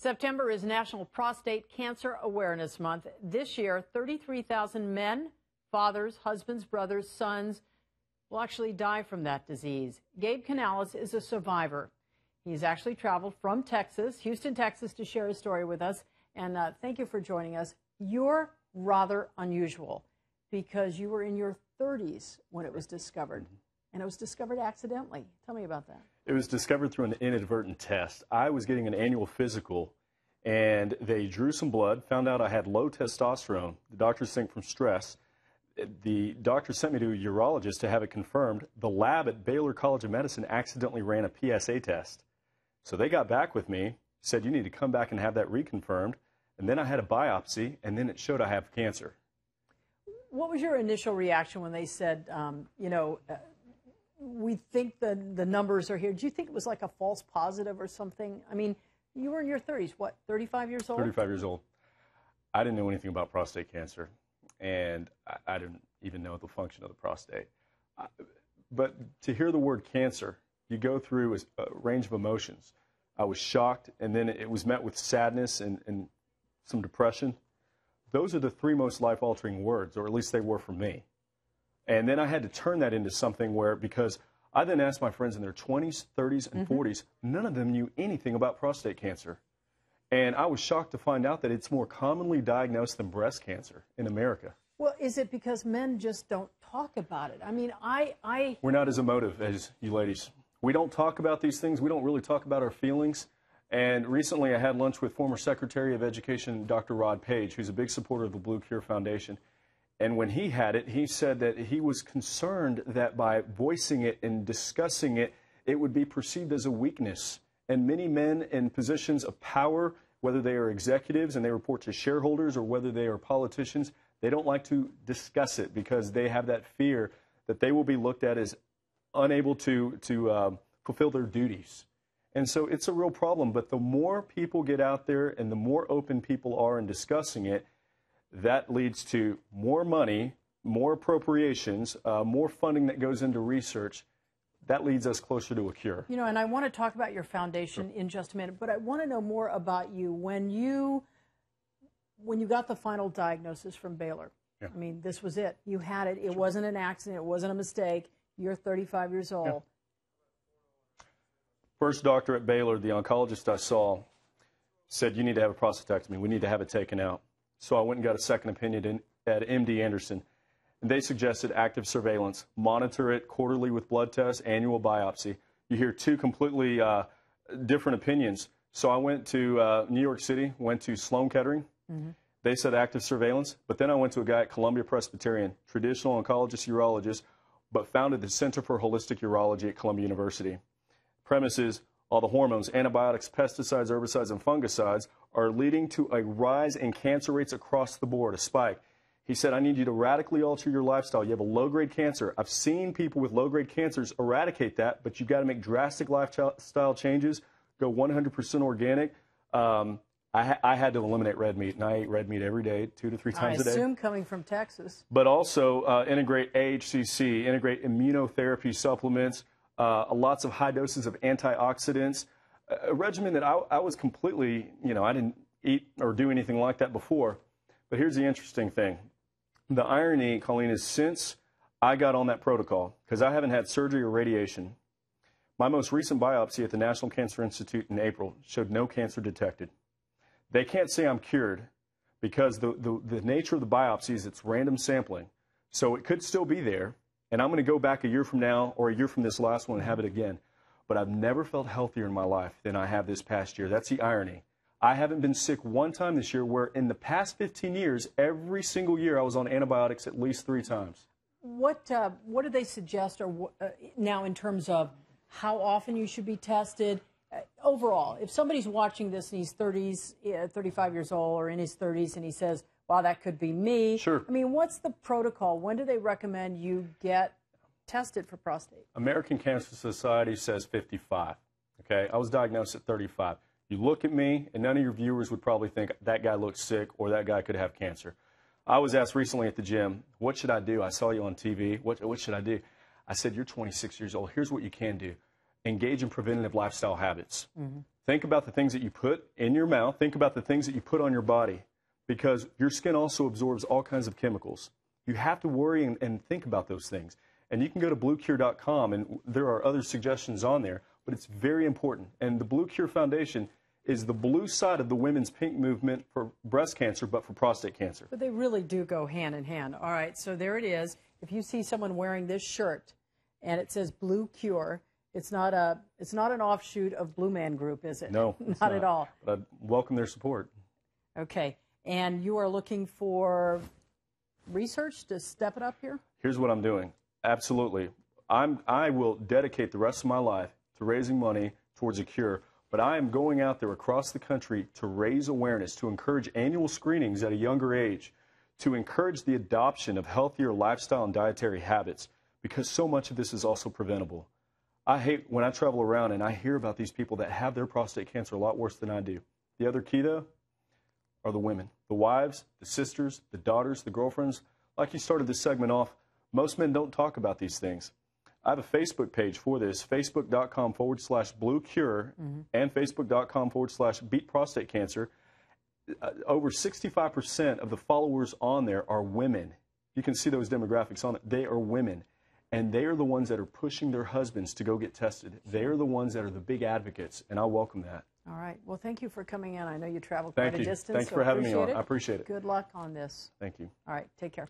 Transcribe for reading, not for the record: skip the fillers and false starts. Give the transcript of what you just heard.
September is National Prostate Cancer Awareness Month. This year, 33,000 men, fathers, husbands, brothers, sons will actually die from that disease. Gabe Canales is a survivor. He's actually traveled from Texas, Houston, Texas, to share his story with us. And thank you for joining us. You're rather unusual because you were in your 30s when it was discovered. And it was discovered accidentally. Tell me about that. It was discovered through an inadvertent test. I was getting an annual physical, and they drew some blood, found out I had low testosterone. The doctors think from stress. The doctor sent me to a urologist to have it confirmed. The lab at Baylor College of Medicine accidentally ran a PSA test. So they got back with me, said, you need to come back and have that reconfirmed. And then I had a biopsy, and then it showed I have cancer. What was your initial reaction when they said, we think the numbers are here? Do you think it was like a false positive or something? I mean, you were in your 30s, what, 35 years old? 35 years old. I didn't know anything about prostate cancer, and I didn't even know the function of the prostate. But to hear the word cancer, you go through a range of emotions. I was shocked, and then it was met with sadness and some depression. Those are the three most life-altering words, or at least they were for me. And then I had to turn that into something where, because I then asked my friends in their 20s, 30s, and 40s, none of them knew anything about prostate cancer. And I was shocked to find out that it's more commonly diagnosed than breast cancer in America. Well, is it because men just don't talk about it? I mean, We're not as emotive as you ladies. We don't talk about these things. We don't really talk about our feelings. And recently I had lunch with former Secretary of Education, Dr. Rod Page, who's a big supporter of the Blue Cure Foundation. And when he had it, he said that he was concerned that by voicing it and discussing it, it would be perceived as a weakness. And many men in positions of power, whether they are executives and they report to shareholders or whether they are politicians, they don't like to discuss it because they have that fear that they will be looked at as unable to fulfill their duties. And so it's a real problem. But the more people get out there and the more open people are in discussing it, that leads to more money, more appropriations, more funding that goes into research. That leads us closer to a cure. You know, and I want to talk about your foundation in just a minute, but I want to know more about you. When you got the final diagnosis from Baylor, I mean, this was it. You had it. It wasn't an accident. It wasn't a mistake. You're 35 years old. First doctor at Baylor, the oncologist I saw, said, you need to have a prostatectomy. We need to have it taken out. So I went and got a second opinion at MD Anderson. And they suggested active surveillance, monitor it quarterly with blood tests, annual biopsy. You hear two completely different opinions. So I went to New York City, went to Sloan Kettering. They said active surveillance. But then I went to a guy at Columbia Presbyterian, traditional oncologist, urologist, but founded the Center for Holistic Urology at Columbia University. Premise is all the hormones, antibiotics, pesticides, herbicides, and fungicides are leading to a rise in cancer rates across the board, a spike. He said, I need you to radically alter your lifestyle. You have a low-grade cancer. I've seen people with low-grade cancers eradicate that, but you've got to make drastic lifestyle changes, go 100% organic. I had to eliminate red meat, and I ate red meat every day, 2 to 3 times a day. I assume coming from Texas. But also integrate AHCC, integrate immunotherapy supplements, lots of high doses of antioxidants, a regimen that I was completely, I didn't eat or do anything like that before. But here's the interesting thing. The irony, Colleen, is since I got on that protocol, because I haven't had surgery or radiation, my most recent biopsy at the National Cancer Institute in April showed no cancer detected. They can't say I'm cured because the nature of the biopsy is it's random sampling. So it could still be there. And I'm going to go back a year from now or a year from this last one and have it again. But I've never felt healthier in my life than I have this past year. That's the irony. I haven't been sick one time this year, where in the past 15 years, every single year I was on antibiotics at least 3 times. What do they suggest or now in terms of how often you should be tested? Overall, if somebody's watching this and he's 35 years old or in his 30s and he says, wow, that could be me. Sure. I mean, what's the protocol? When do they recommend you get tested for prostate? American Cancer Society says 55. Okay, I was diagnosed at 35. You look at me, and none of your viewers would probably think that guy looks sick or that guy could have cancer. I was asked recently at the gym, what should I do? I saw you on TV. What should I do? I said, you're 26 years old. Here's what you can do. Engage in preventative lifestyle habits. Think about the things that you put in your mouth. Think about the things that you put on your body, because your skin also absorbs all kinds of chemicals. You have to worry and think about those things. And you can go to bluecure.com, and there are other suggestions on there, but it's very important. And the Blue Cure Foundation is the blue side of the Women's Pink movement for breast cancer, but for prostate cancer. But they really do go hand in hand. All right, so there it is. If you see someone wearing this shirt and it says Blue Cure, it's not an offshoot of Blue Man Group, is it? No, not at all. But I welcome their support. Okay, and you are looking for research to step it up here? Here's what I'm doing. Absolutely. I will dedicate the rest of my life to raising money towards a cure, but I am going out there across the country to raise awareness, to encourage annual screenings at a younger age, to encourage the adoption of healthier lifestyle and dietary habits, because so much of this is also preventable. I hate when I travel around and I hear about these people that have their prostate cancer a lot worse than I do. The other key, though, are the women, the wives, the sisters, the daughters, the girlfriends. Like you started this segment off, most men don't talk about these things. I have a Facebook page for this, facebook.com/bluecure and facebook.com/beatprostatecancer. Over 65% of the followers on there are women. You can see those demographics on it. They are women. And they are the ones that are pushing their husbands to go get tested. They are the ones that are the big advocates, and I welcome that. All right. Well, thank you for coming in. I know you traveled quite a distance. Thanks for having me on. I appreciate it. Good luck on this. Thank you. All right. Take care.